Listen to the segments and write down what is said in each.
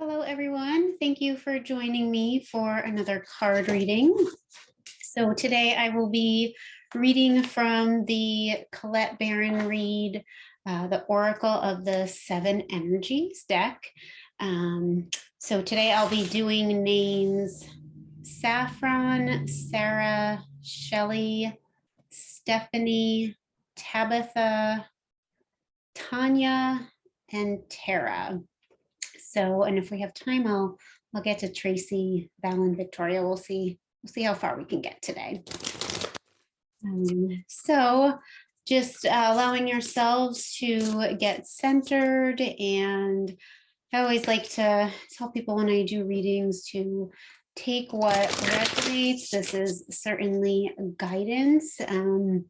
Hello, everyone. Thank you for joining me for another card reading. So today I will be reading from the Colette Baron Reed, the Oracle of the Seven Energies deck. So today I'll be doing names Saffron, Sara, Shelley, Stephanie, Tabitha, Tanya, and Tara. So, and if we have time, I'll get to Tracy, Val, and Victoria. We'll see how far we can get today. So just allowing yourselves to get centered. And I always like to tell people when I do readings to take what resonates. This is certainly guidance. And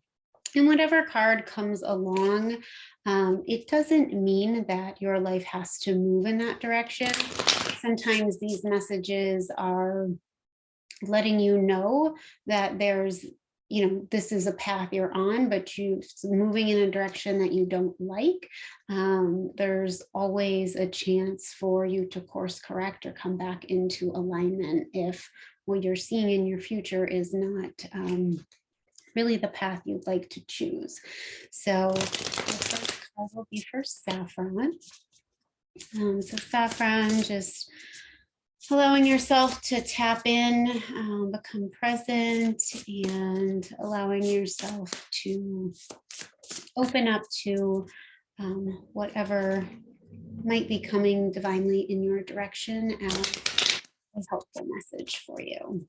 whatever card comes along, it doesn't mean that your life has to move in that direction. Sometimes these messages are letting you know that there's, this is a path you're on, but you're moving in a direction that you don't like. There's always a chance for you to course correct or come back into alignment if what you're seeing in your future is not really the path you'd like to choose. So the first card will be for Saffron. So Saffron, just allowing yourself to tap in, become present, and allowing yourself to open up to whatever might be coming divinely in your direction as a helpful message for you.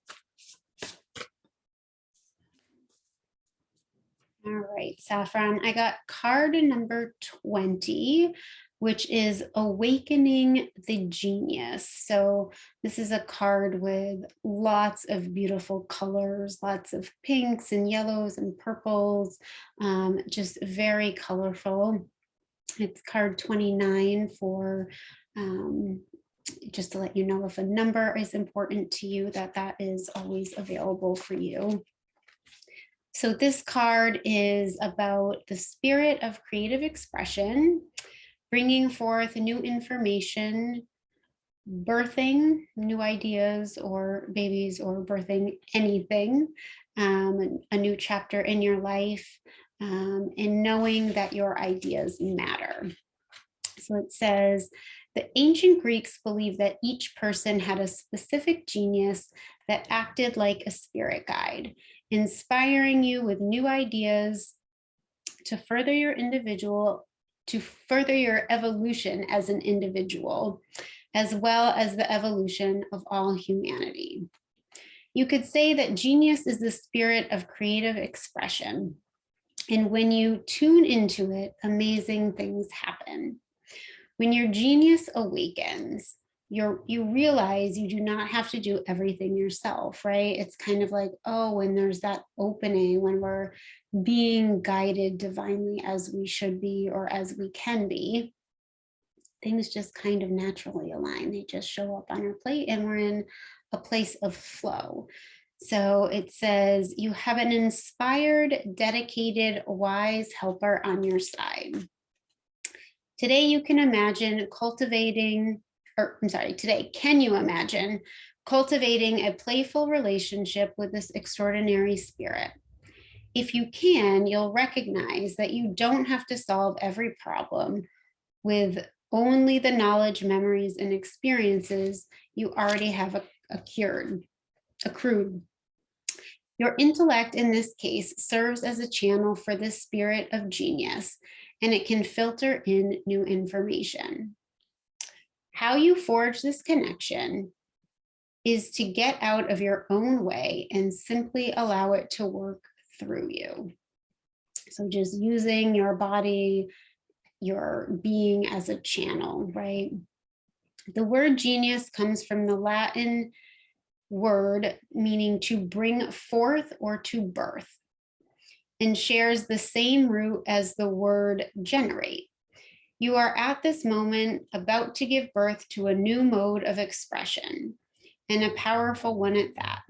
All right, Saffron, I got card number 20, which is Awakening the Genius. So this is a card with lots of beautiful colors, lots of pinks and yellows and purples, just very colorful. It's card 29 for just to let you know if a number is important to you, that is always available for you. So this card is about the spirit of creative expression, bringing forth new information, birthing new ideas or babies, or birthing anything, a new chapter in your life, and knowing that your ideas matter. So it says, the ancient Greeks believed that each person had a specific genius that acted like a spirit guide, inspiring you with new ideas to further your evolution as an individual, as well as the evolution of all humanity. You could say that genius is the spirit of creative expression. And when you tune into it, amazing things happen. When your genius awakens, you realize you do not have to do everything yourself, right? It's kind of like, oh, when there's that opening, when we're being guided divinely as we should be or as we can be, things just kind of naturally align. They just show up on our plate and we're in a place of flow. So it says, you have an inspired, dedicated, wise helper on your side. Today you can imagine can you imagine cultivating a playful relationship with this extraordinary spirit? If you can, you'll recognize that you don't have to solve every problem with only the knowledge, memories, and experiences you already have accrued. Your intellect in this case serves as a channel for the spirit of genius, and it can filter in new information. How you forge this connection is to get out of your own way and simply allow it to work through you. So just using your body, your being as a channel, right? The word genius comes from the Latin word meaning to bring forth or to birth, and shares the same root as the word generate. You are at this moment about to give birth to a new mode of expression, and a powerful one at that.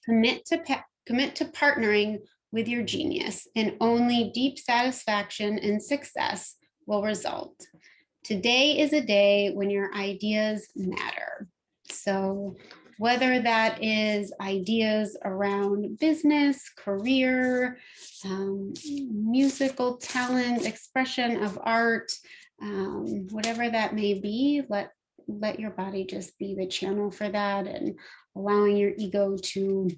Commit to partnering with your genius, and only deep satisfaction and success will result. Today is a day when your ideas matter. So whether that is ideas around business, career, musical talent, expression of art, whatever that may be, let your body just be the channel for that, and allowing your ego to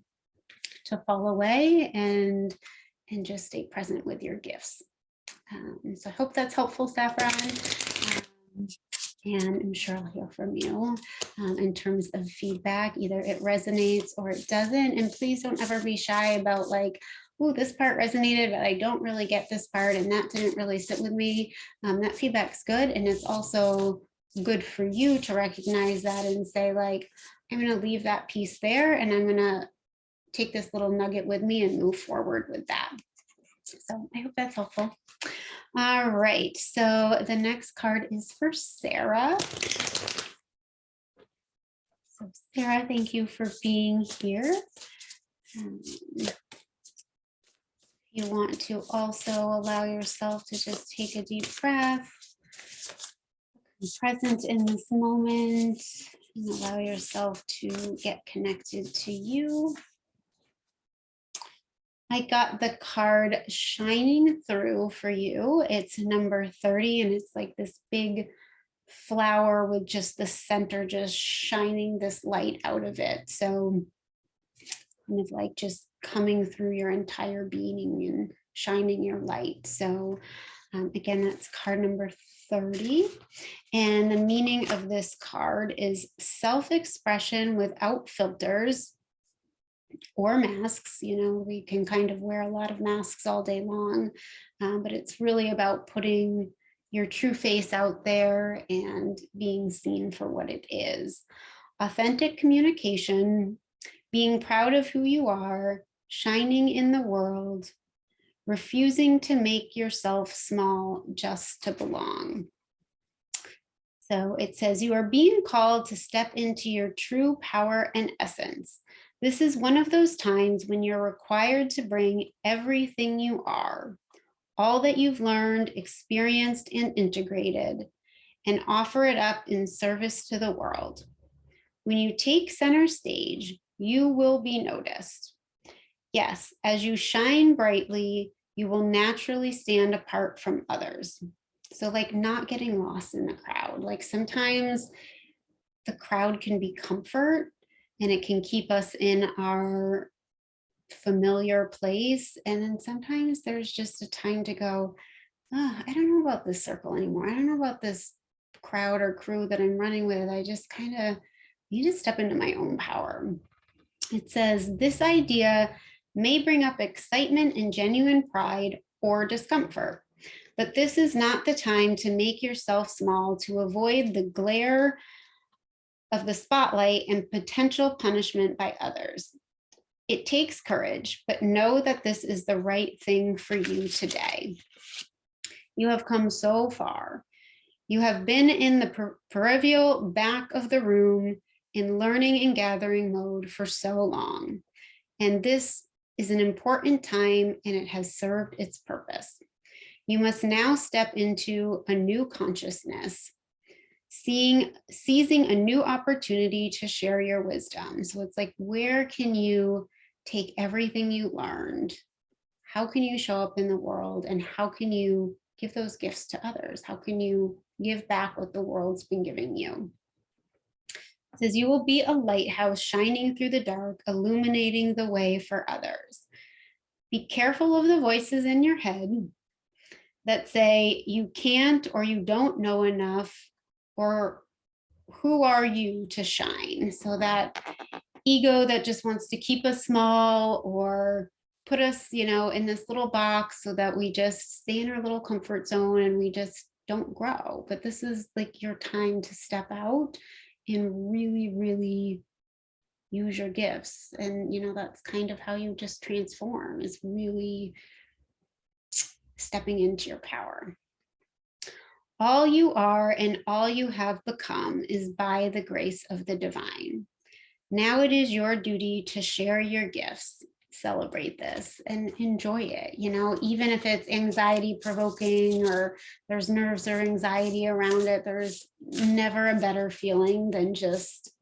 fall away and just stay present with your gifts. So I hope that's helpful, Saffron. And I'm sure I'll hear from you in terms of feedback. Either it resonates or it doesn't. And please don't ever be shy about like, oh, this part resonated, but I don't really get this part, and that didn't really sit with me. That feedback's good. And it's also good for you to recognize that and say like, I'm going to leave that piece there, and I'm going to take this little nugget with me and move forward with that. So I hope that's helpful. All right, so the next card is for Sara. So Sara, thank you for being here. You want to also allow yourself to just take a deep breath, be present in this moment, and allow yourself to get connected to you. I got the card Shining Through for you. It's number 30, and it's like this big flower with just the center just shining this light out of it. So kind of like just coming through your entire being and shining your light. So again, that's card number 30. And the meaning of this card is self-expression without filters or masks. You know, we can kind of wear a lot of masks all day long, but it's really about putting your true face out there and being seen for what it is. Authentic communication, being proud of who you are, shining in the world, refusing to make yourself small just to belong. So it says, you are being called to step into your true power and essence. This is one of those times when you're required to bring everything you are, all that you've learned, experienced, and integrated, and offer it up in service to the world. When you take center stage, you will be noticed. Yes, as you shine brightly, you will naturally stand apart from others. So like not getting lost in the crowd. Like sometimes the crowd can be comfort and it can keep us in our familiar place. And then sometimes there's just a time to go, oh, I don't know about this circle anymore. I don't know about this crowd or crew that I'm running with. I just kind of need to step into my own power. It says, this idea may bring up excitement and genuine pride or discomfort, but this is not the time to make yourself small to avoid the glare of the spotlight and potential punishment by others. It takes courage, but know that this is the right thing for you today. You have come so far. You have been in the peripheral back of the room in learning and gathering mode for so long. And this is an important time, and it has served its purpose. You must now step into a new consciousness, seizing a new opportunity to share your wisdom. So it's like, where can you take everything you learned? How can you show up in the world, and how can you give those gifts to others? How can you give back what the world's been giving you? It says, you will be a lighthouse shining through the dark, illuminating the way for others. Be careful of the voices in your head that say you can't or you don't know enough, or who are you to shine? So that ego that just wants to keep us small or put us, you know, in this little box so that we just stay in our little comfort zone and we just don't grow. But this is like your time to step out and really, really use your gifts. And, you know, that's kind of how you just transform, is really stepping into your power. All you are and all you have become is by the grace of the divine. Now it is your duty to share your gifts. celebrate this and enjoy it, you know, even if it's anxiety provoking or there's nerves or anxiety around it, there's never a better feeling than just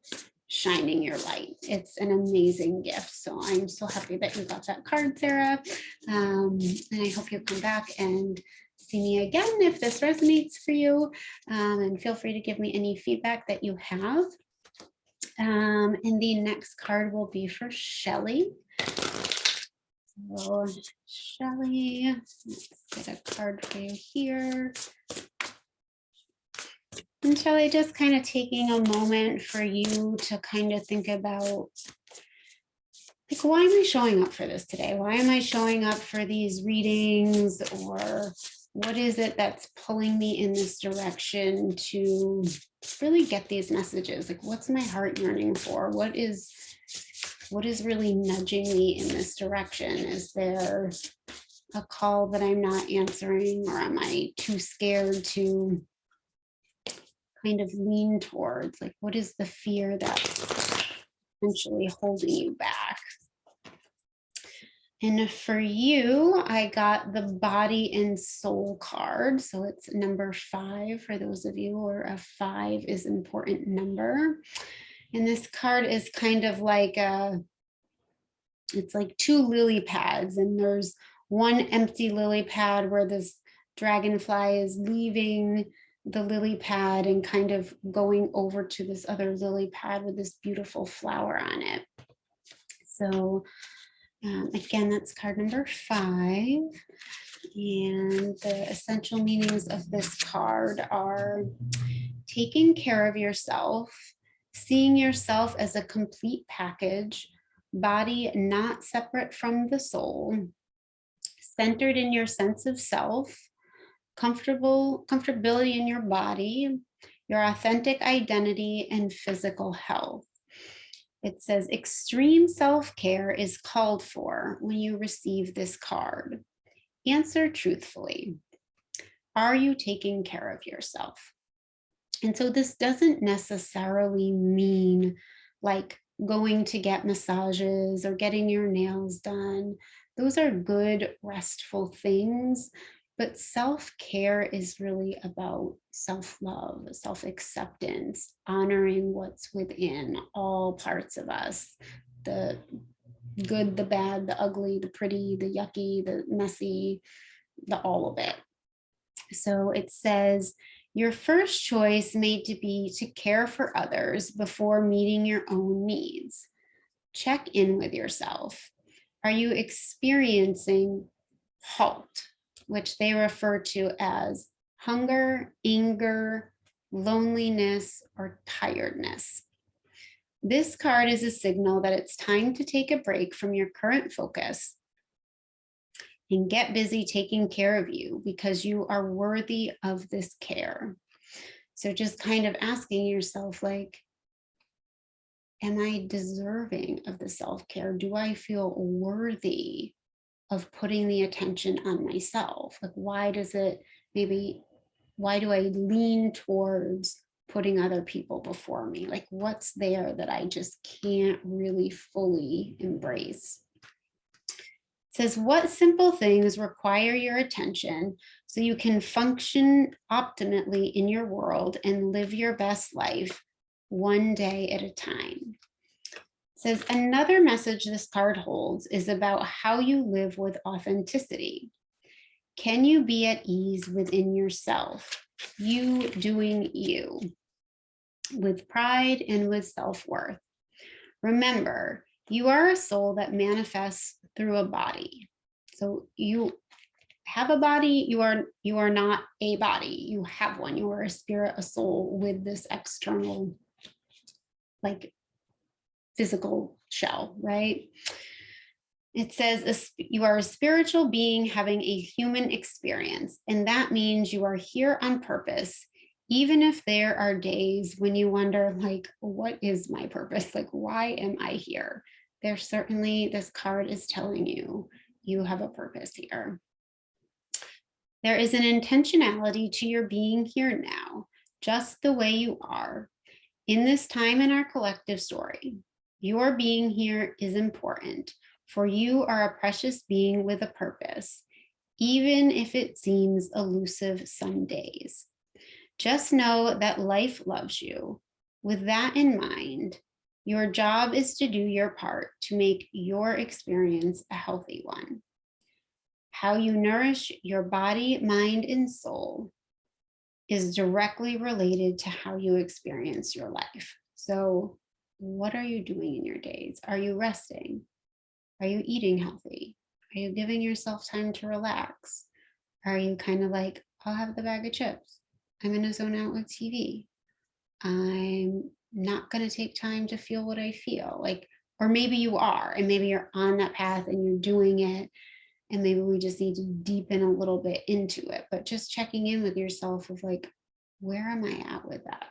shining your light. It's an amazing gift. So I'm so happy that you got that card, Sara. And I hope you come back and see me again if this resonates for you. And feel free to give me any feedback that you have. And the next card will be for Shelley. So Shelley, let's get a card for you here. And Shelley, just kind of taking a moment for you to kind of think about, like, why am I showing up for this today? Why am I showing up for these readings? Or what is it that's pulling me in this direction to really get these messages? Like, what's my heart yearning for? What is really nudging me in this direction? Is there a call that I'm not answering, or am I too scared to kind of lean towards? Like, what is the fear that's potentially holding you back? And for you, I got the body and soul card. So it's number 5 for those of you where a 5 is an important number. And this card is kind of like it's like 2 lily pads, and there's one empty lily pad where this dragonfly is leaving the lily pad and kind of going over to this other lily pad with this beautiful flower on it. So again, that's card number 5. And the essential meanings of this card are taking care of yourself, seeing yourself as a complete package, body not separate from the soul, centered in your sense of self, comfortability in your body, your authentic identity, and physical health. It says extreme self-care is called for when you receive this card. Answer truthfully. Are you taking care of yourself? And so this doesn't necessarily mean like going to get massages or getting your nails done. Those are good, restful things. But self-care is really about self-love, self-acceptance, honoring what's within all parts of us, the good, the bad, the ugly, the pretty, the yucky, the messy, the all of it. So it says, your first choice may be to care for others before meeting your own needs. Check in with yourself. Are you experiencing halt, which they refer to as hunger, anger, loneliness, or tiredness? This card is a signal that it's time to take a break from your current focus and get busy taking care of you, because you are worthy of this care. So just kind of asking yourself, like, am I deserving of the self-care? Do I feel worthy of putting the attention on myself? Like, why do I lean towards putting other people before me? Like, what's there that I just can't really fully embrace? It says, what simple things require your attention so you can function optimally in your world and live your best life one day at a time? It says, another message this card holds is about how you live with authenticity. Can you be at ease within yourself, you doing you, with pride and with self-worth? Remember, you are a soul that manifests through a body. So you have a body, you are not a body, you have one. You are a spirit, a soul with this external, like, physical shell, right? It says you are a spiritual being having a human experience, and that means you are here on purpose, even if there are days when you wonder, like, what is my purpose? Like, why am I here? There's certainly, this card is telling you, you have a purpose here. There is an intentionality to your being here now, just the way you are. In this time in our collective story, your being here is important. For you are a precious being with a purpose, even if it seems elusive some days. Just know that life loves you. With that in mind, your job is to do your part to make your experience a healthy one. How you nourish your body, mind, and soul is directly related to how you experience your life. So, what are you doing in your days? Are you resting? Are you eating healthy? Are you giving yourself time to relax? Are you kind of like, I'll have the bag of chips. I'm going to zone out with TV. I'm not going to take time to feel what I feel like, or maybe you are, and maybe you're on that path and you're doing it. And maybe we just need to deepen a little bit into it, but just checking in with yourself of like, where am I at with that?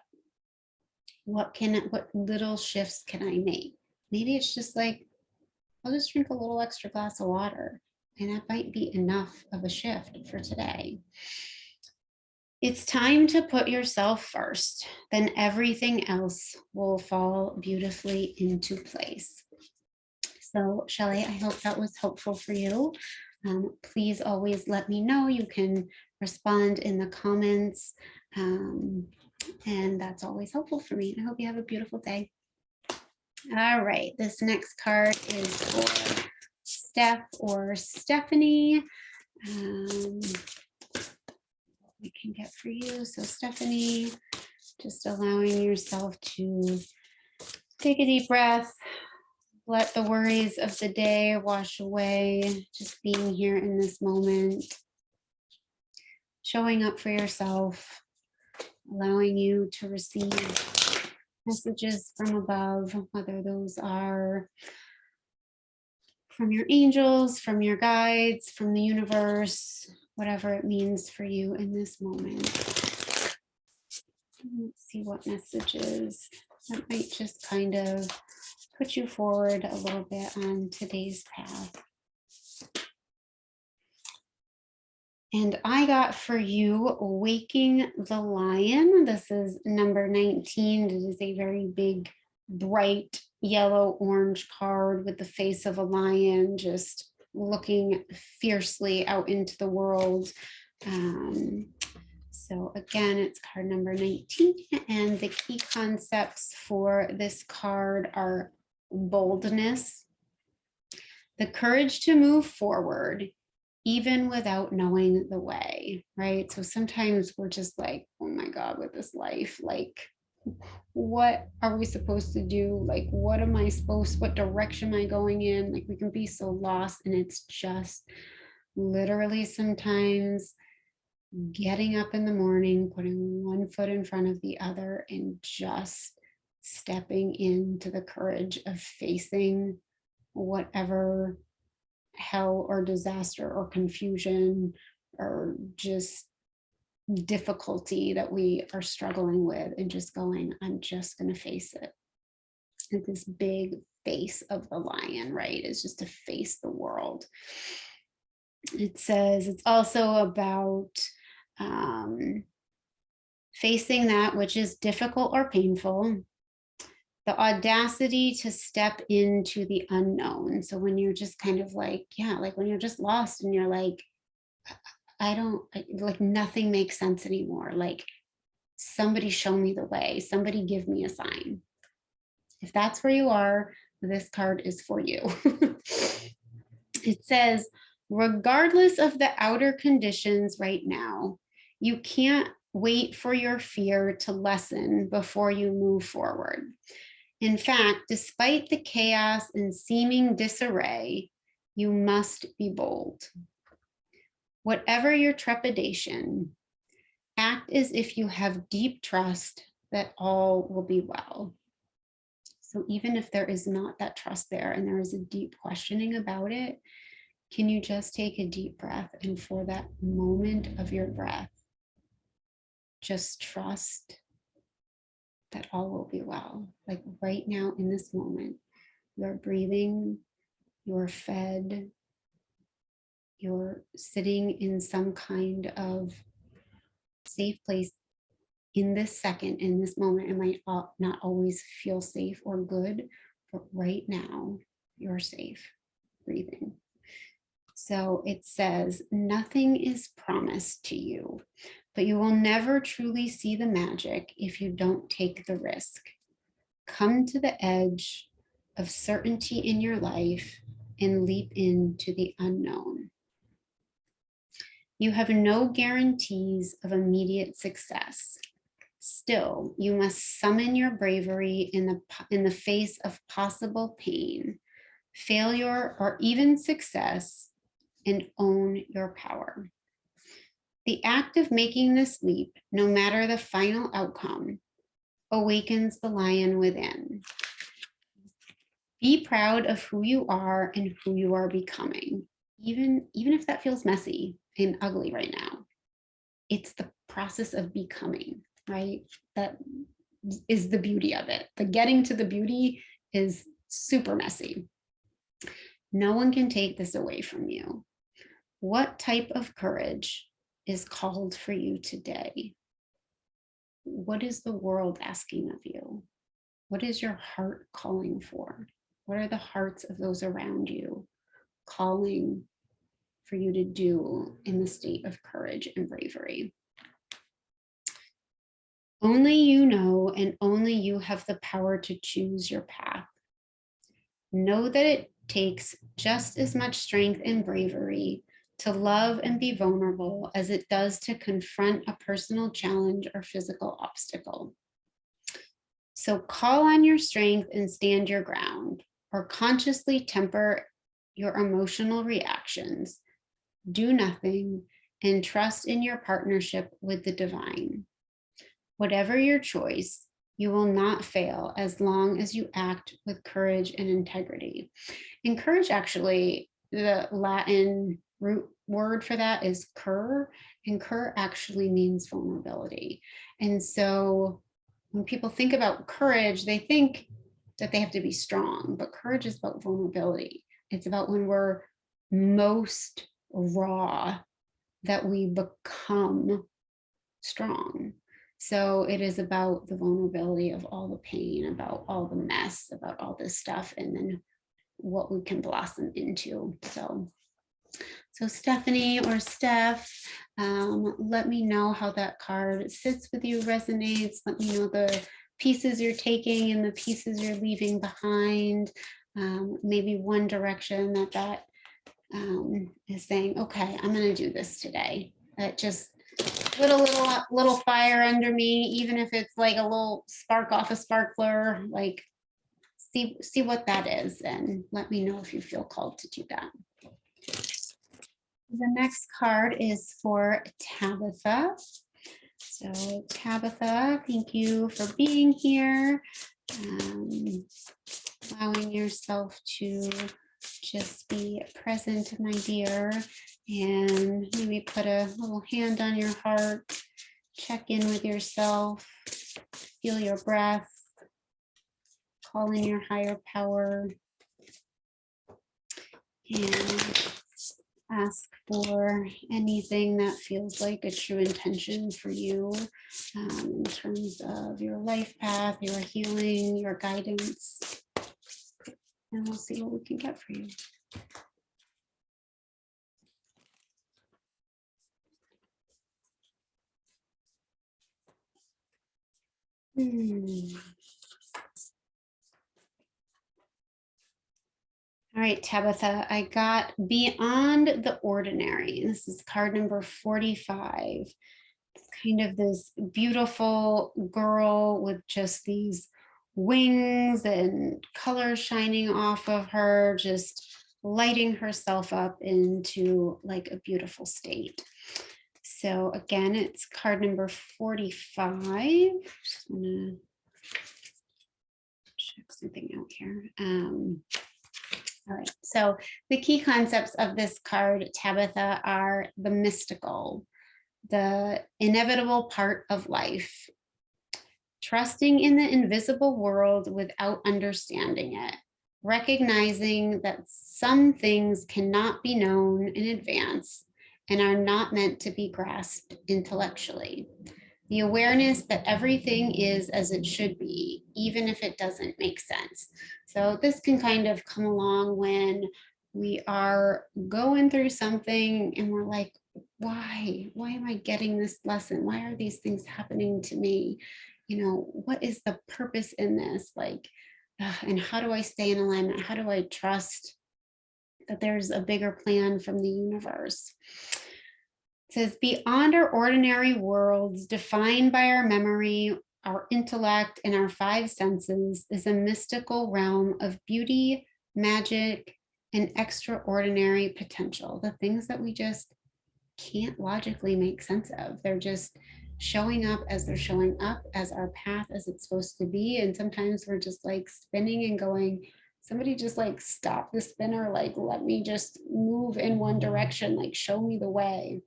What little shifts can I make? Maybe it's just like, I'll just drink a little extra glass of water, and that might be enough of a shift for today. It's time to put yourself first, then everything else will fall beautifully into place. So, Shelley, I hope that was helpful for you. Please always let me know. You can respond in the comments, and that's always helpful for me. I hope you have a beautiful day. All right, this next card is for Steph or Stephanie. We can get for you. So Stephanie, just allowing yourself to take a deep breath, let the worries of the day wash away, just being here in this moment, showing up for yourself, allowing you to receive messages from above, whether those are from your angels, from your guides, from the universe, whatever it means for you in this moment. Let's see what messages that might just kind of put you forward a little bit on today's path. And I got for you Waking the Lion. This is number 19. It is a very big, bright yellow-orange card with the face of a lion just looking fiercely out into the world. So again, it's card number 19. And the key concepts for this card are boldness, the courage to move forward, even without knowing the way, right? So sometimes we're just like, oh my God, with this life, like, what are we supposed to do? Like, what direction am I going in? Like, we can be so lost, and it's just literally sometimes getting up in the morning, putting one foot in front of the other, and just stepping into the courage of facing whatever hell or disaster or confusion or just difficulty that we are struggling with, and just going, I'm just going to face it. And this big face of the lion, right, is just to face the world. It says it's also about facing that which is difficult or painful, the audacity to step into the unknown. So when you're just kind of like, yeah, like when you're just lost and you're like, like nothing makes sense anymore. Like, somebody show me the way, somebody give me a sign. If that's where you are, this card is for you. It says, regardless of the outer conditions right now, you can't wait for your fear to lessen before you move forward. In fact, despite the chaos and seeming disarray, you must be bold. Whatever your trepidation, act as if you have deep trust that all will be well. So even if there is not that trust there and there is a deep questioning about it, can you just take a deep breath, and for that moment of your breath, just trust that all will be well. Like right now in this moment, you're breathing, you're fed, you're sitting in some kind of safe place in this second, in this moment. It might not always feel safe or good, but right now you're safe. breathing. So it says, nothing is promised to you, but you will never truly see the magic if you don't take the risk. Come to the edge of certainty in your life and leap into the unknown. You have no guarantees of immediate success. Still, you must summon your bravery in the face of possible pain, failure, or even success, and own your power. The act of making this leap, no matter the final outcome, awakens the lion within. Be proud of who you are and who you are becoming, even if that feels messy and ugly right now. It's the process of becoming, right? That is the beauty of it. The getting to the beauty is super messy. No one can take this away from you. What type of courage is called for you today? What is the world asking of you? What is your heart calling for? What are the hearts of those around you calling for you to do in the state of courage and bravery? Only you know, and only you have the power to choose your path. Know that it takes just as much strength and bravery to love and be vulnerable as it does to confront a personal challenge or physical obstacle. So call on your strength and stand your ground, or consciously temper your emotional reactions. Do nothing and trust in your partnership with the divine. Whatever your choice, you will not fail as long as you act with courage and integrity. And courage, actually, the Latin root word for that is cur, and cur actually means vulnerability. And so when people think about courage, they think that they have to be strong, but courage is about vulnerability. It's about when we're most raw that we become strong. So it is about the vulnerability of all the pain, about all the mess, about all this stuff, and then what we can blossom into. So Stephanie or Steph, let me know how that card sits with you, resonates. Let me know the pieces you're taking and the pieces you're leaving behind. Maybe one direction that is saying, okay, I'm going to do this today. That just little fire under me, even if it's like a little spark off a sparkler, like see what that is, and let me know if you feel called to do that. The next card is for Tabitha. So Tabitha, thank you for being here, allowing yourself to just be present, my dear, and maybe put a little hand on your heart, check in with yourself, feel your breath, call in your higher power, and ask for anything that feels like a true intention for you in terms of your life path, your healing, your guidance, and we'll see what we can get for you. All right, Tabitha, I got Beyond the Ordinary. This is card number 45. It's kind of this beautiful girl with just these wings and colors shining off of her, just lighting herself up into like a beautiful state. So again, it's card number 45. Just wanna check something out here. All right, so the key concepts of this card, Tabitha, are the mystical, the inevitable part of life, trusting in the invisible world without understanding it, recognizing that some things cannot be known in advance and are not meant to be grasped intellectually. The awareness that everything is as it should be, even if it doesn't make sense. So this can kind of come along when We are going through something and we're like, why am I getting this lesson? Why are these things happening to me? You know, what is the purpose in this? Like, and how do I stay in alignment? How do I trust that there's a bigger plan from the universe? It says, beyond our ordinary worlds, defined by our memory, our intellect, and our five senses, is a mystical realm of beauty, magic, and extraordinary potential. The things that we just can't logically make sense of. They're just showing up as they're showing up, as our path as it's supposed to be. And sometimes we're just like spinning and going, somebody just like stop the spinner, like let me just move in one direction, like show me the way.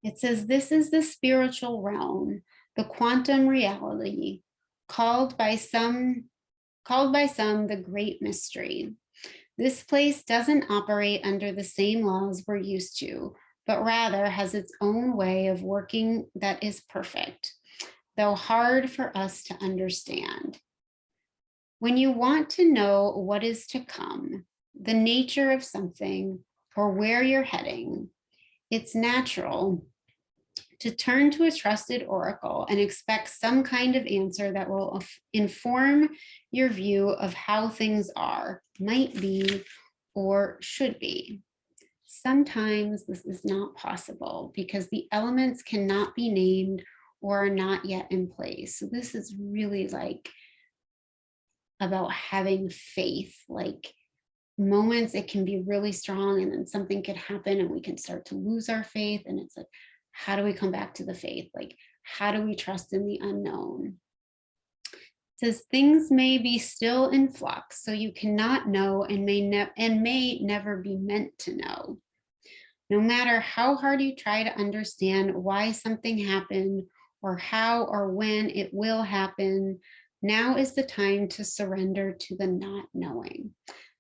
It says, this is the spiritual realm, the quantum reality, called by some the great mystery. This place doesn't operate under the same laws we're used to, but rather has its own way of working that is perfect, though hard for us to understand. When you want to know what is to come, the nature of something, or where you're heading, it's natural to turn to a trusted oracle and expect some kind of answer that will inform your view of how things are, might be, or should be. Sometimes this is not possible because the elements cannot be named or are not yet in place. So this is really like about having faith, like moments it can be really strong and then something could happen and we can start to lose our faith. And it's like, how do we come back to the faith? Like, how do we trust in the unknown? It says things may be still in flux, so you cannot know and may never be meant to know. No matter how hard you try to understand why something happened or how or when it will happen, now is the time to surrender to the not knowing.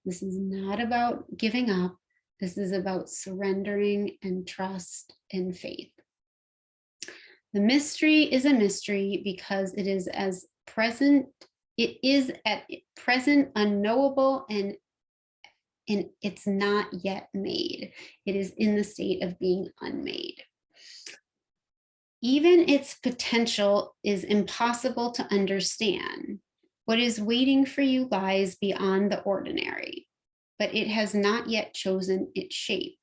This is not about giving up. This is about surrendering and trust and faith. The mystery is a mystery because it is at present unknowable and it's not yet made. It is in the state of being unmade. Even its potential is impossible to understand. What is waiting for you lies beyond the ordinary, but it has not yet chosen its shape,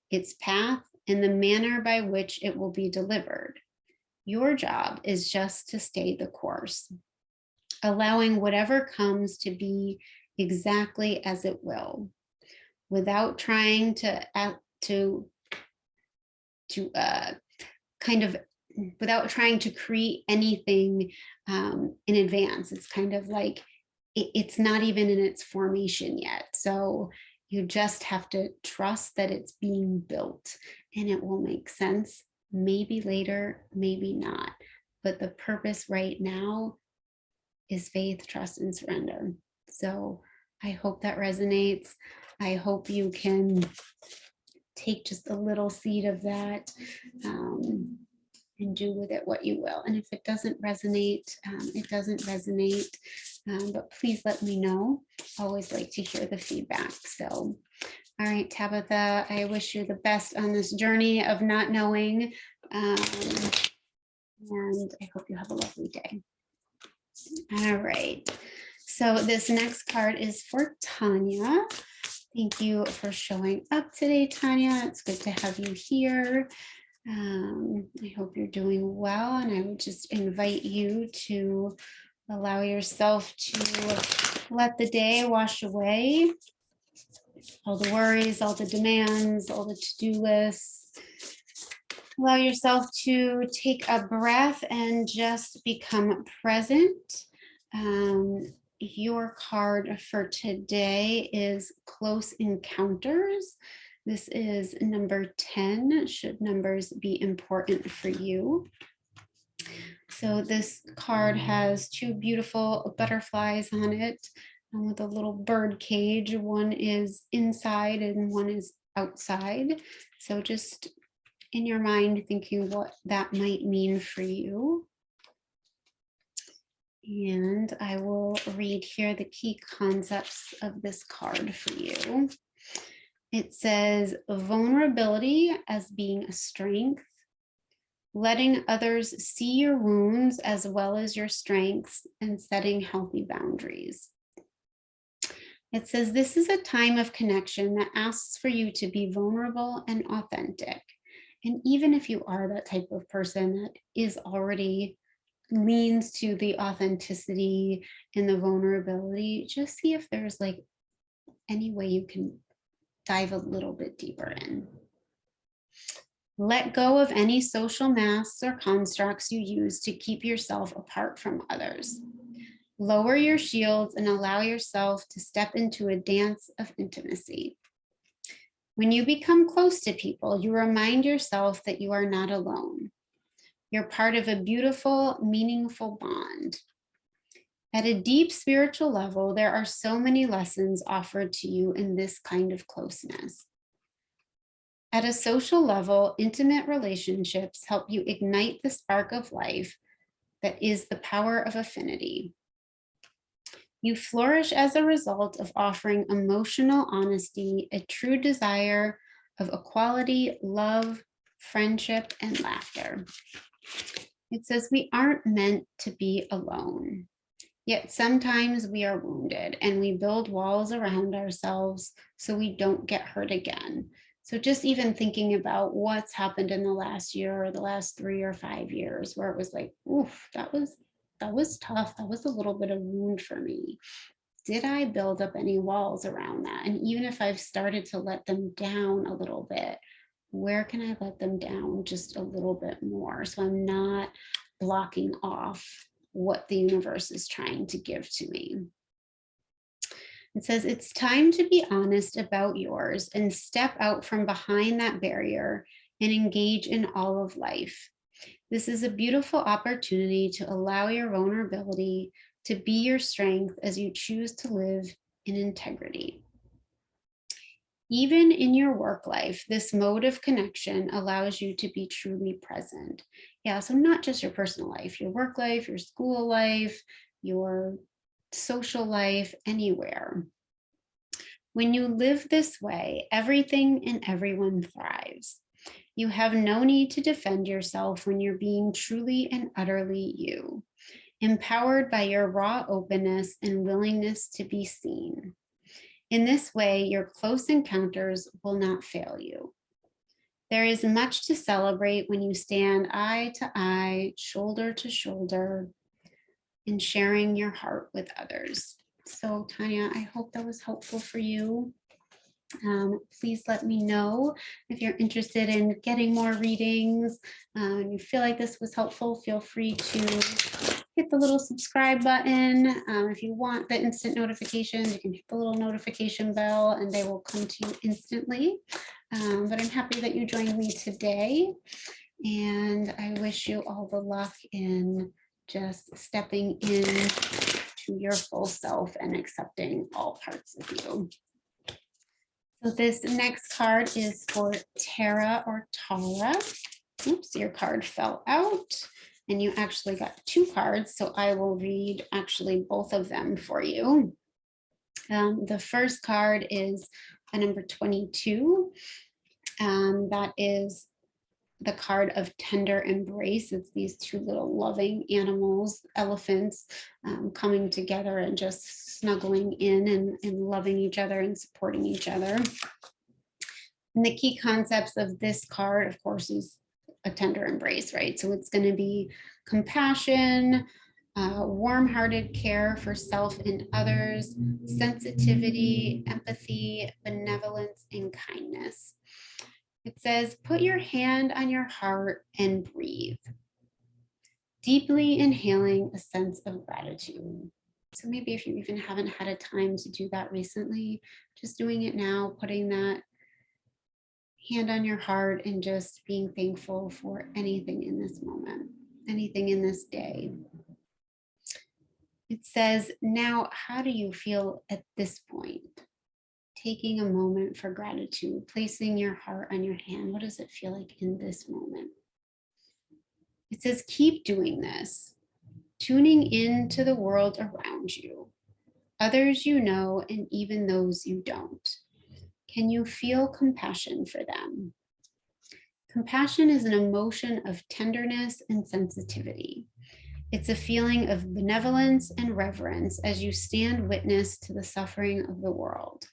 its path, and the manner by which it will be delivered. Your job is just to stay the course, allowing whatever comes to be exactly as it will, without trying without trying to create anything in advance. It's kind of like it's not even in its formation yet. So you just have to trust that it's being built and it will make sense. Maybe later, maybe not. But the purpose right now is faith, trust, and surrender. So I hope that resonates. I hope you can take just a little seed of that and do with it what you will. And if it doesn't resonate, it doesn't resonate. But please let me know. I always like to hear the feedback. So, all right, Tabitha, I wish you the best on this journey of not knowing. And I hope you have a lovely day. All right. So this next card is for Tanya. Thank you for showing up today, Tanya. It's good to have you here. I hope you're doing well, and I would just invite you to allow yourself to let the day wash away all the worries, all the demands, all the to-do lists. Allow yourself to take a breath and just become present. Your card for today is Close Encounters. This is number 10, should numbers be important for you. So this card has two beautiful butterflies on it with a little bird cage. One is inside and one is outside. So just in your mind, thinking what that might mean for you. And I will read here the key concepts of this card for you. It says vulnerability as being a strength, letting others see your wounds as well as your strengths, and setting healthy boundaries. It says this is a time of connection that asks for you to be vulnerable and authentic. And even if you are that type of person that is already leans to the authenticity and the vulnerability, just see if there's like any way you can dive a little bit deeper in. Let go of any social masks or constructs you use to keep yourself apart from others. Lower your shields and allow yourself to step into a dance of intimacy. When you become close to people, you remind yourself that you are not alone. You're part of a beautiful, meaningful bond. At a deep spiritual level, there are so many lessons offered to you in this kind of closeness. At a social level, intimate relationships help you ignite the spark of life that is the power of affinity. You flourish as a result of offering emotional honesty, a true desire of equality, love, friendship, and laughter. It says we aren't meant to be alone. Yet sometimes we are wounded and we build walls around ourselves so we don't get hurt again. So just even thinking about what's happened in the last year or the last 3 or 5 years where it was like, oof, that was tough. That was a little bit of wound for me. Did I build up any walls around that? And even if I've started to let them down a little bit, where can I let them down just a little bit more so I'm not blocking off what the universe is trying to give to me? It says it's time to be honest about yours and step out from behind that barrier and engage in all of life. This is a beautiful opportunity to allow your vulnerability to be your strength as you choose to live in integrity. Even in your work life, this mode of connection allows you to be truly present. Yeah, so not just your personal life, your work life, your school life, your social life, anywhere. When you live this way, everything and everyone thrives. You have no need to defend yourself when you're being truly and utterly you, empowered by your raw openness and willingness to be seen. In this way, your close encounters will not fail you. There is much to celebrate when you stand eye to eye, shoulder to shoulder, in sharing your heart with others. So Tanya, I hope that was helpful for you. Please let me know if you're interested in getting more readings. You feel like this was helpful, feel free to hit the little subscribe button. If you want the instant notifications, you can hit the little notification bell and they will come to you instantly. But I'm happy that you joined me today. And I wish you all the luck in just stepping in to your full self and accepting all parts of you. So this next card is for Tara or Tara. Oops, your card fell out and you actually got 2 cards. So I will read actually both of them for you. The first card is a number 22. That is the card of tender embrace. It's these 2 little loving animals, elephants, coming together and just snuggling in and loving each other and supporting each other. And the key concepts of this card, of course, is a tender embrace, right? So it's going to be compassion, warm-hearted care for self and others, sensitivity, empathy, benevolence, and kindness. It says, put your hand on your heart and breathe, deeply inhaling a sense of gratitude. So maybe if you even haven't had a time to do that recently, just doing it now, putting that hand on your heart and just being thankful for anything in this moment, anything in this day. It says, now, how do you feel at this point? Taking a moment for gratitude, placing your heart on your hand. What does it feel like in this moment? It says, keep doing this, tuning into the world around you, others you know, and even those you don't. Can you feel compassion for them? Compassion is an emotion of tenderness and sensitivity. It's a feeling of benevolence and reverence as you stand witness to the suffering of the world.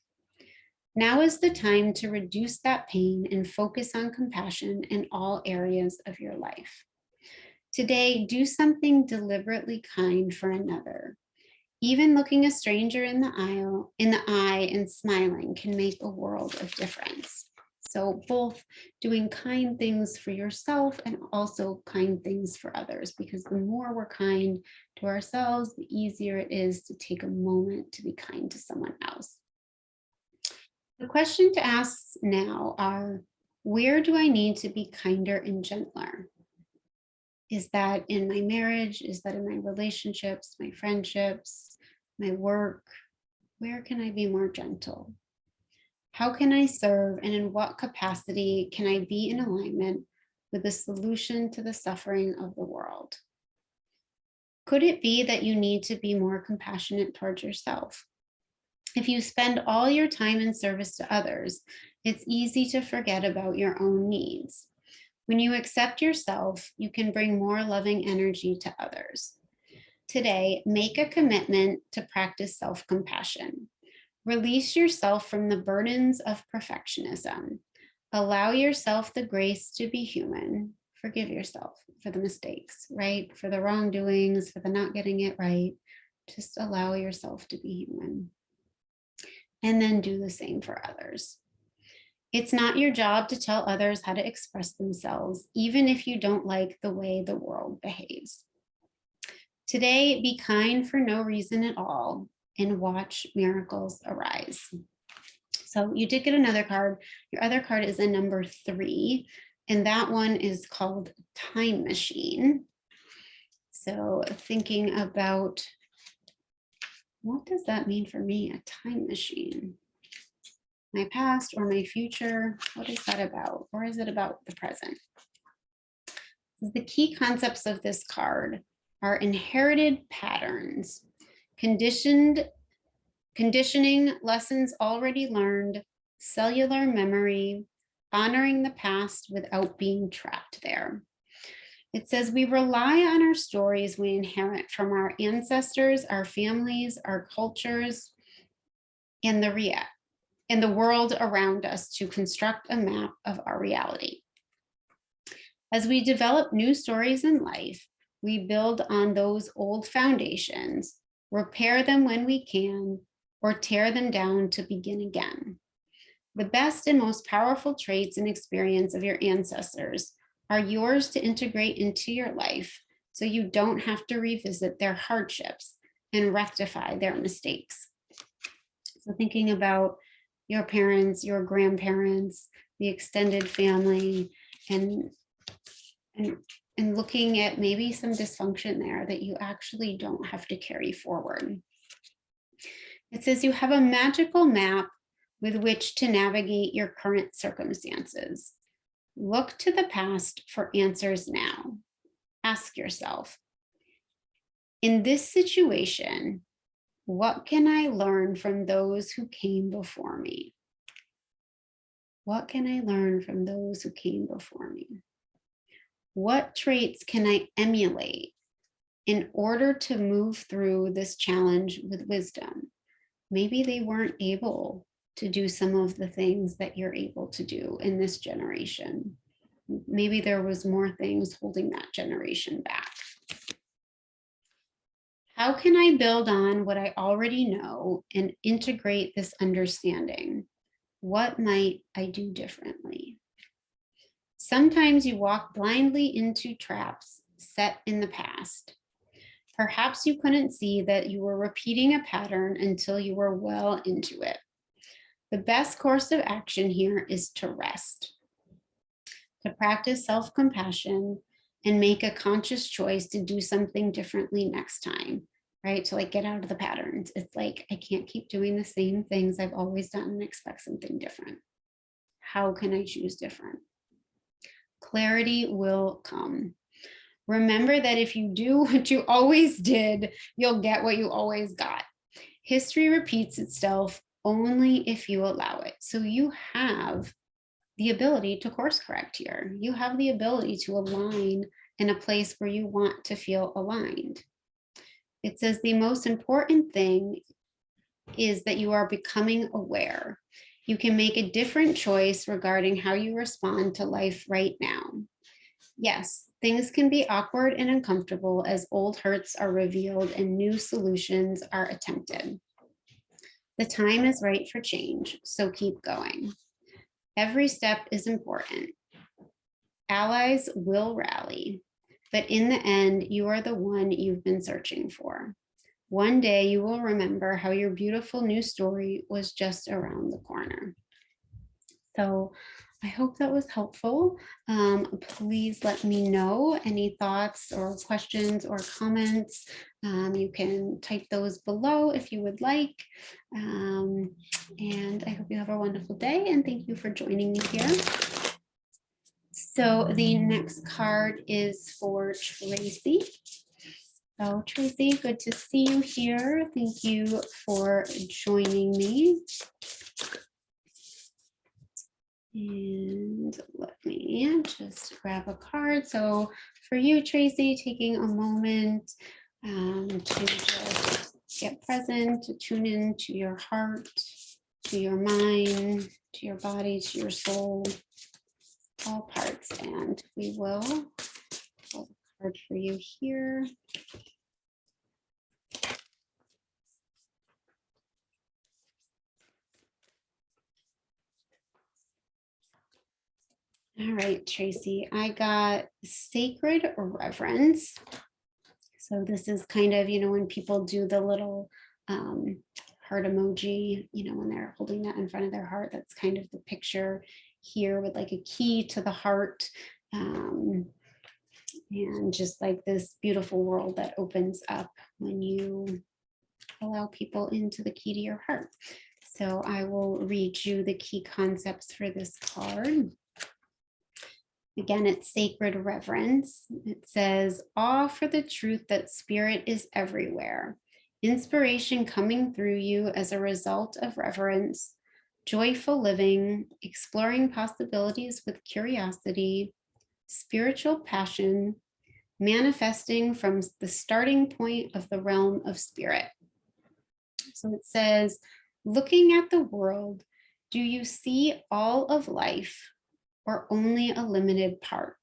Now is the time to reduce that pain and focus on compassion in all areas of your life. Today, do something deliberately kind for another. Even looking a stranger in the eye and smiling can make a world of difference. So both doing kind things for yourself and also kind things for others, because the more we're kind to ourselves, the easier it is to take a moment to be kind to someone else. The question to ask now are, where do I need to be kinder and gentler? Is that in my marriage? Is that in my relationships, my friendships, my work? Where can I be more gentle? How can I serve, and in what capacity can I be in alignment with the solution to the suffering of the world? Could it be that you need to be more compassionate towards yourself? If you spend all your time in service to others, it's easy to forget about your own needs. When you accept yourself, you can bring more loving energy to others. Today, make a commitment to practice self-compassion. Release yourself from the burdens of perfectionism. Allow yourself the grace to be human. Forgive yourself for the mistakes, right? For the wrongdoings, for the not getting it right. Just allow yourself to be human. And then do the same for others. It's not your job to tell others how to express themselves, even if you don't like the way the world behaves. Today, be kind for no reason at all and watch miracles arise. So you did get another card. Your other card is a number 3, and that one is called Time Machine. So thinking about, what does that mean for me, a time machine? My past or my future? What is that about? Or is it about the present? The key concepts of this card are inherited patterns, conditioning, lessons already learned, cellular memory, honoring the past without being trapped there. It says we rely on our stories we inherit from our ancestors, our families, our cultures, and the world around us to construct a map of our reality. As we develop new stories in life, we build on those old foundations, repair them when we can, or tear them down to begin again. The best and most powerful traits and experience of your ancestors are yours to integrate into your life, so you don't have to revisit their hardships and rectify their mistakes. So thinking about your parents, your grandparents, the extended family, and looking at maybe some dysfunction there that you actually don't have to carry forward. It says you have a magical map with which to navigate your current circumstances. Look to the past for answers now. Ask yourself, in this situation, what can I learn from those who came before me? What can I learn from those who came before me? What traits can I emulate in order to move through this challenge with wisdom? Maybe they weren't able to do some of the things that you're able to do in this generation. Maybe there was more things holding that generation back. How can I build on what I already know and integrate this understanding? What might I do differently? Sometimes you walk blindly into traps set in the past. Perhaps you couldn't see that you were repeating a pattern until you were well into it. The best course of action here is to rest, to practice self-compassion and make a conscious choice to do something differently next time, right? To like get out of the patterns. It's like, I can't keep doing the same things I've always done and expect something different. How can I choose different? Clarity will come. Remember that if you do what you always did, you'll get what you always got. History repeats itself only if you allow it. So you have the ability to course correct here. You have the ability to align in a place where you want to feel aligned. It says the most important thing is that you are becoming aware. You can make a different choice regarding how you respond to life right now. Yes, things can be awkward and uncomfortable as old hurts are revealed and new solutions are attempted. The time is right for change, so keep going. Every step is important. Allies will rally, but in the end, you are the one you've been searching for. One day you will remember how your beautiful new story was just around the corner. So I hope that was helpful. Please let me know any thoughts or questions or comments. You can type those below if you would like. And I hope you have a wonderful day, and thank you for joining me here. So the next card is for Tracy. So Tracy, good to see you here. Thank you for joining me. And let me just grab a card. So for you, Tracy, taking a moment to just get present, to tune in to your heart, to your mind, to your body, to your soul, all parts. And we will pull a card for you here. All right, Tracy, I got sacred reverence. So this is kind of, when people do the little heart emoji, when they're holding that in front of their heart, that's kind of the picture here with like a key to the heart. And just like this beautiful world that opens up when you allow people into the key to your heart. So I will read you the key concepts for this card. Again, it's sacred reverence. It says, awe for the truth that spirit is everywhere. Inspiration coming through you as a result of reverence. Joyful living, exploring possibilities with curiosity. Spiritual passion, manifesting from the starting point of the realm of spirit. So it says, looking at the world, do you see all of life or only a limited part?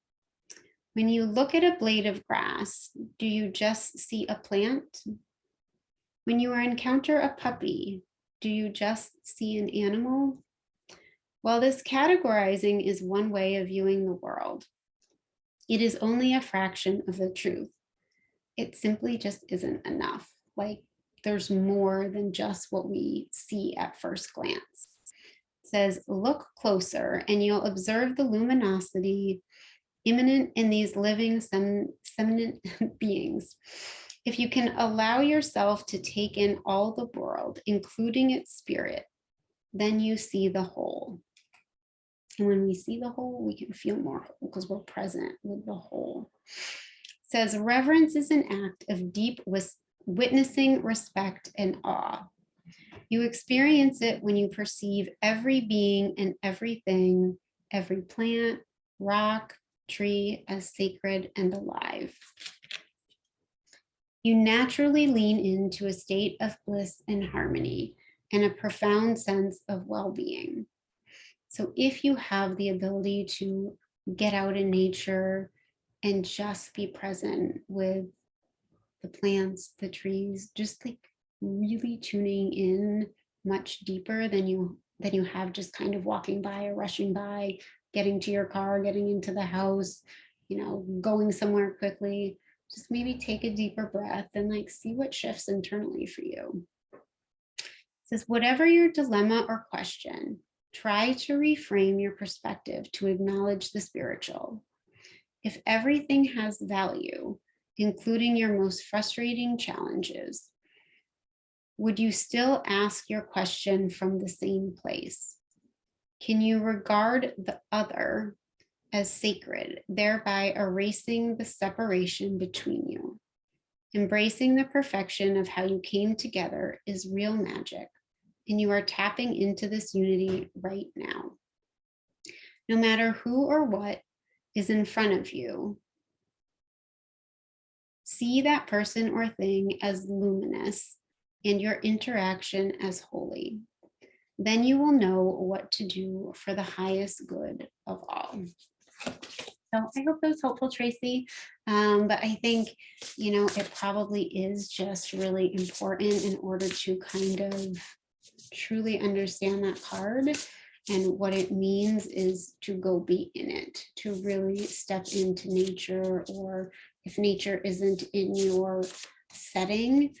When you look at a blade of grass, do you just see a plant? When you encounter a puppy, do you just see an animal? While this categorizing is one way of viewing the world, it is only a fraction of the truth. It simply just isn't enough. Like, there's more than just what we see at first glance. It says, look closer and you'll observe the luminosity immanent in these living sentient beings. If you can allow yourself to take in all the world, including its spirit, then you see the whole. And when we see the whole, we can feel more whole because we're present with the whole. It says, reverence is an act of deep witnessing, respect, and awe. You experience it when you perceive every being and everything, every plant, rock, tree as sacred and alive. You naturally lean into a state of bliss and harmony and a profound sense of well-being. So if you have the ability to get out in nature and just be present with the plants, the trees, just like really tuning in much deeper than you have just kind of walking by or rushing by, getting to your car, getting into the house, going somewhere quickly, just maybe take a deeper breath and like see what shifts internally for you. It says, whatever your dilemma or question, try to reframe your perspective to acknowledge the spiritual. If everything has value, including your most frustrating challenges, would you still ask your question from the same place? Can you regard the other as sacred, thereby erasing the separation between you? Embracing the perfection of how you came together is real magic, and you are tapping into this unity right now. No matter who or what is in front of you, see that person or thing as luminous and your interaction as holy. Then you will know what to do for the highest good of all. So I hope that was helpful, Tracy. But I think, it probably is just really important in order to kind of truly understand that card. And what it means is to go be in it, to really step into nature, or if nature isn't in your setting,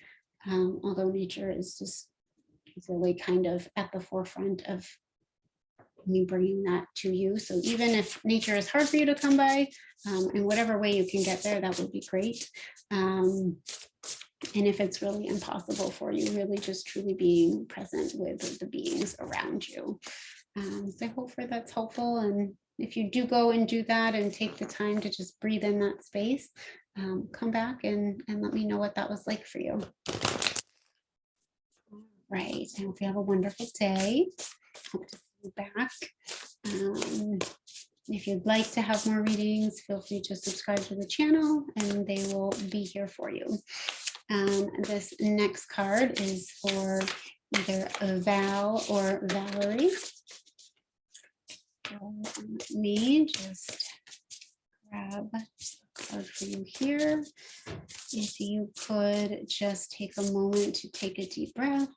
although nature is just really kind of at the forefront of me bringing that to you. So even if nature is hard for you to come by, in whatever way you can get there, that would be great. And if it's really impossible for you, really just truly being present with the beings around you. So I hope that's helpful. And if you do go and do that and take the time to just breathe in that space, come back and let me know what that was like for you. Right. I hope you have a wonderful day. Hope to see you back. If you'd like to have more readings, feel free to subscribe to the channel and they will be here for you. This next card is for either Val or Valerie. So let me just grab a card for you here. If you could just take a moment to take a deep breath,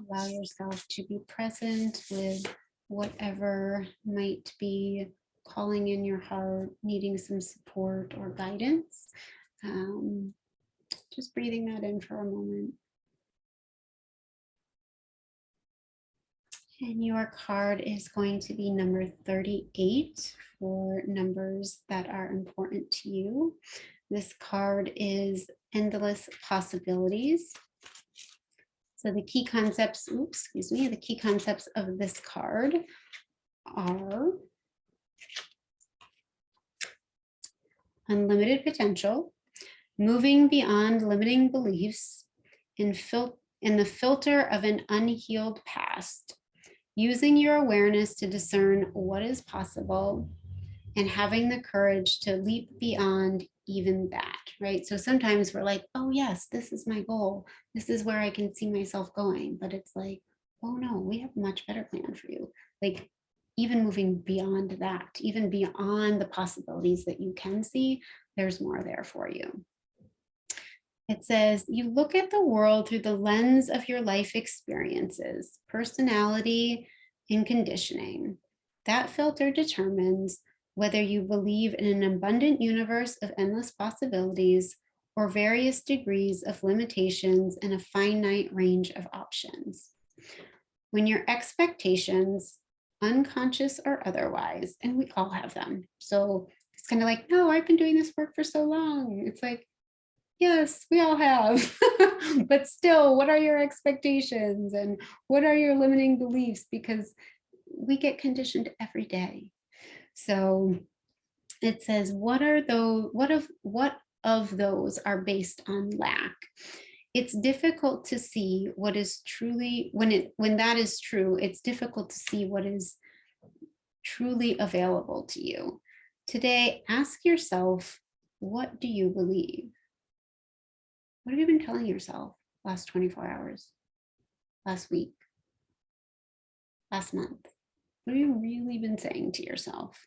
allow yourself to be present with whatever might be calling in your heart, needing some support or guidance. Just breathing that in for a moment. And your card is going to be number 38 for numbers that are important to you. This card is endless possibilities. So the key concepts, the key concepts of this card are unlimited potential, moving beyond limiting beliefs, in the filter of an unhealed past, using your awareness to discern what is possible, and having the courage to leap beyond even that, right? So sometimes we're like, oh yes, this is my goal. This is where I can see myself going. But it's like, oh no, we have a much better plan for you. Like even moving beyond that, even beyond the possibilities that you can see, there's more there for you. It says, you look at the world through the lens of your life experiences, personality, and conditioning. That filter determines whether you believe in an abundant universe of endless possibilities or various degrees of limitations and a finite range of options. When your expectations, unconscious or otherwise, and we all have them. So it's kind of like, no, I've been doing this work for so long. It's like, yes, we all have, but still, what are your expectations and what are your limiting beliefs? Because we get conditioned every day. So it says, what of those are based on lack? It's difficult to see what is truly, when that is true, it's difficult to see what is truly available to you. Today, ask yourself, what do you believe? What have you been telling yourself last 24 hours, last week, last month? What have you really been saying to yourself?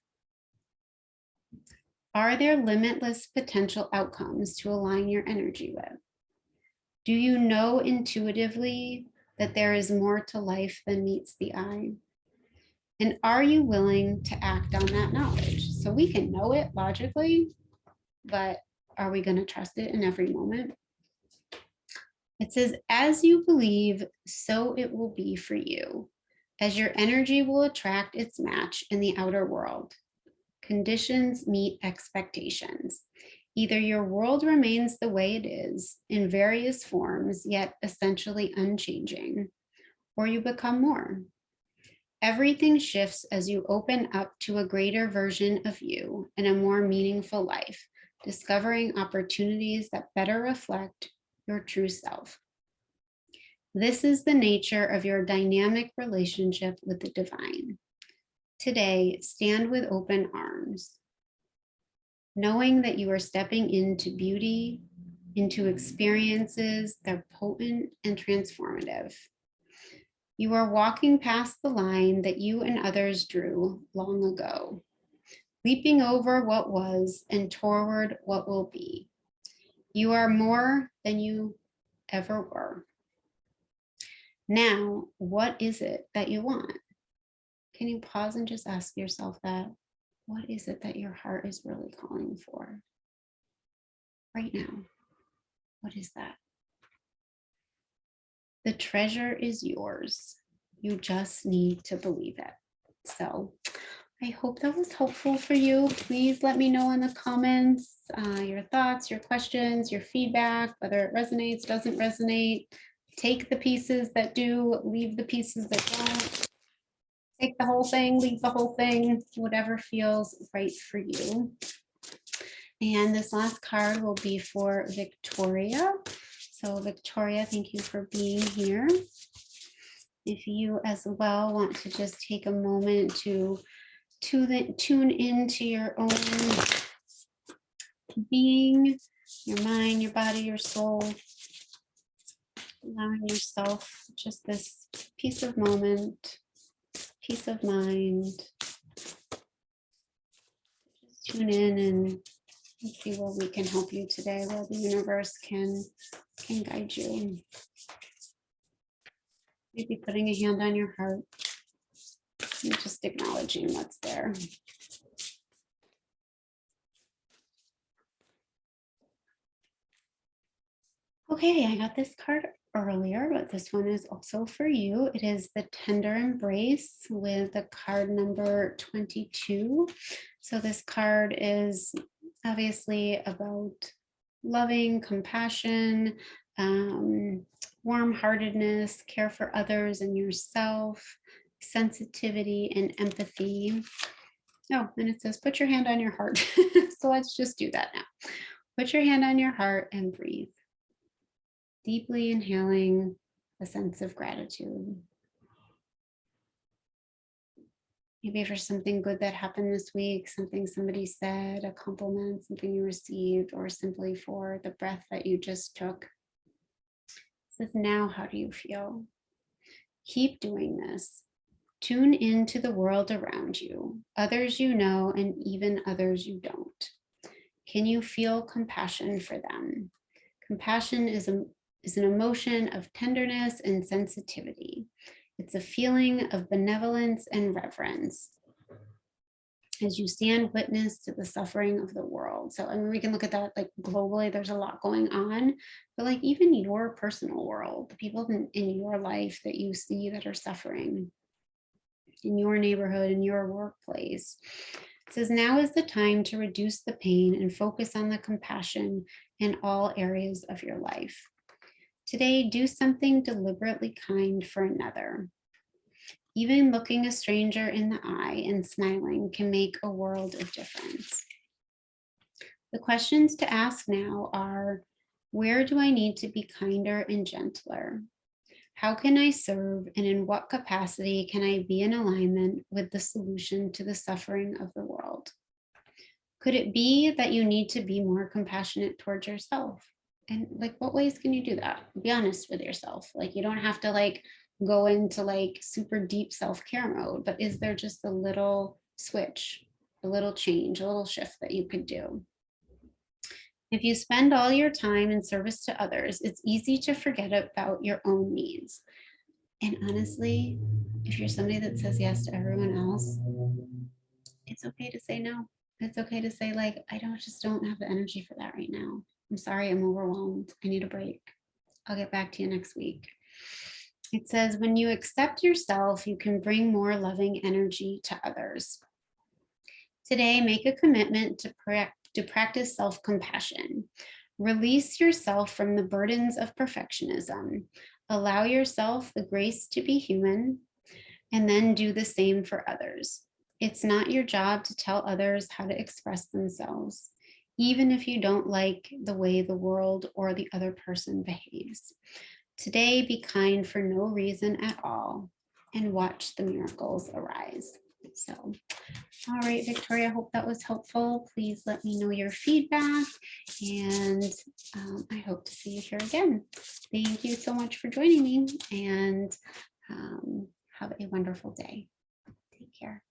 Are there limitless potential outcomes to align your energy with? Do you know intuitively that there is more to life than meets the eye? And are you willing to act on that knowledge? So we can know it logically, but are we going to trust it in every moment? It says, as you believe, so it will be for you, as your energy will attract its match in the outer world. Conditions meet expectations. Either your world remains the way it is, in various forms, yet essentially unchanging, or you become more. Everything shifts as you open up to a greater version of you and a more meaningful life, discovering opportunities that better reflect your true self. This is the nature of your dynamic relationship with the divine. Today, stand with open arms, knowing that you are stepping into beauty, into experiences that are potent and transformative. You are walking past the line that you and others drew long ago, leaping over what was and toward what will be. You are more than you ever were. Now, what is it that you want? Can you pause and just ask yourself that? What is it that your heart is really calling for right now? What is that? The treasure is yours. You just need to believe it. So I hope that was helpful for you. Please let me know in the comments your thoughts, your questions, your feedback, whether it resonates, doesn't resonate. Take the pieces that do, leave the pieces that don't. Take the whole thing, leave the whole thing, whatever feels right for you. And this last card will be for Victoria. So Victoria, thank you for being here. If you as well want to just take a moment to tune into your own being, your mind, your body, your soul, allowing yourself just this peace of moment, peace of mind. Just tune in and see where we can help you today, where the universe can guide you. Maybe putting a hand on your heart and just acknowledging what's there. Okay, I got this card earlier, but this one is also for you. It is the Tender Embrace with the card number 22. So this card is obviously about loving, compassion, warm-heartedness, care for others and yourself, sensitivity and empathy. Oh, and it says, put your hand on your heart. So let's just do that now. Put your hand on your heart and breathe. Deeply inhaling a sense of gratitude. Maybe for something good that happened this week, something somebody said, a compliment, something you received, or simply for the breath that you just took. It says, now how do you feel? Keep doing this. Tune into the world around you, others you know, and even others you don't. Can you feel compassion for them? Compassion is an emotion of tenderness and sensitivity. It's a feeling of benevolence and reverence as you stand witness to the suffering of the world. So, I mean, we can look at that like globally, there's a lot going on, but like even your personal world, the people in your life that you see that are suffering in your neighborhood, in your workplace. It says, now is the time to reduce the pain and focus on the compassion in all areas of your life. Today, do something deliberately kind for another. Even looking a stranger in the eye and smiling can make a world of difference. The questions to ask now are, where do I need to be kinder and gentler? How can I serve, and in what capacity can I be in alignment with the solution to the suffering of the world? Could it be that you need to be more compassionate towards yourself? And like, what ways can you do that? Be honest with yourself. Like, you don't have to like go into like super deep self-care mode, but is there just a little switch, a little change, a little shift that you could do? If you spend all your time in service to others, it's easy to forget about your own needs. And honestly, if you're somebody that says yes to everyone else, it's okay to say no. It's okay to say like, just don't have the energy for that right now. I'm sorry, I'm overwhelmed. I need a break. I'll get back to you next week. It says, when you accept yourself, you can bring more loving energy to others. Today, make a commitment to practice self-compassion. Release yourself from the burdens of perfectionism. Allow yourself the grace to be human, and then do the same for others. It's not your job to tell others how to express themselves, even if you don't like the way the world or the other person behaves. Today, be kind for no reason at all and watch the miracles arise. So, all right, Victoria, I hope that was helpful. Please let me know your feedback, and I hope to see you here again. Thank you so much for joining me, and have a wonderful day. Take care.